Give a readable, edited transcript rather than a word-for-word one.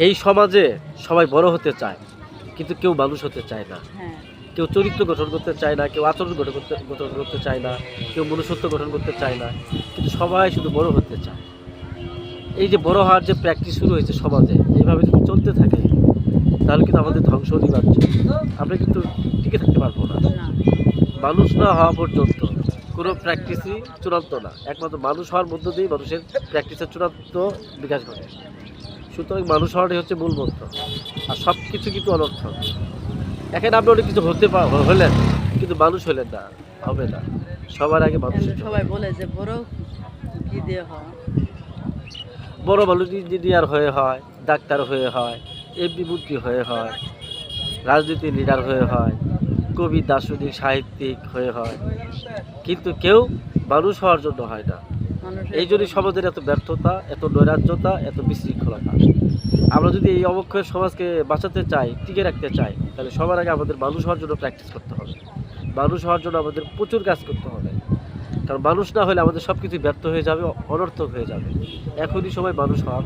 এই সমাজে সবাই বড় হতে চায়, কিন্তু কেউ মানুষ হতে চায় না। কেউ চরিত্র গঠন করতে চায় না, কেউ আচরণ গঠন করতে চায় না, কেউ মনুষ্যত্ব গঠন করতে চায় না, কিন্তু সবাই শুধু বড় হতে চায়। এই যে বড় হওয়ার যে প্র্যাকটিস শুরু হয়েছে সমাজে, এইভাবে যদি চলতে থাকে তাহলে কিন্তু আমাদের ধ্বংস অনিবার্য। আমরা কিন্তু টিকে থাকতে পারবো না। মানুষ না হওয়া পর্যন্ত কোনো প্র্যাকটিসই চূড়ান্ত না। একমাত্র মানুষ হওয়ার মধ্য দিয়েই মানুষের প্র্যাকটিসের চূড়ান্ত বিকাশ ঘটে। সুতরাং মানুষ হওয়াটাই হচ্ছে মূল মন্ত্র, আর সব কিছু কিন্তু অনর্থক। এখানে আপনি অনেক কিছু হলেন, কিন্তু মানুষ হলেন না, হবে না। সবার আগে মানুষ। সবাই বলে যে বড় কি দিয়ে হয়, বড় মানুষ ইঞ্জিনিয়ার হয়ে হয়, ডাক্তার হয়ে হয়, এমপি মন্ত্রী হয়ে হয়, রাজনীতির লিডার হয়ে হয়, কবি দার্শনিক সাহিত্যিক হয়ে হয়, কিন্তু কেউ মানুষ হওয়ার জন্য হয় না। এই জন্যই সমাজের এত ব্যর্থতা, এত নৈরাজ্যতা, এত বিশৃঙ্খলতা। আমরা যদি এই অবক্ষয়ের সমাজকে বাঁচাতে চাই, টিকে রাখতে চাই, তাহলে সবার আগে আমাদের মানুষ হওয়ার জন্য প্র্যাকটিস করতে হবে। মানুষ হওয়ার জন্য আমাদের প্রচুর কাজ করতে হবে, কারণ মানুষ না হলে আমাদের সব কিছু ব্যর্থ হয়ে যাবে, অনর্থক হয়ে যাবে। এখনই সময় মানুষ হওয়ার।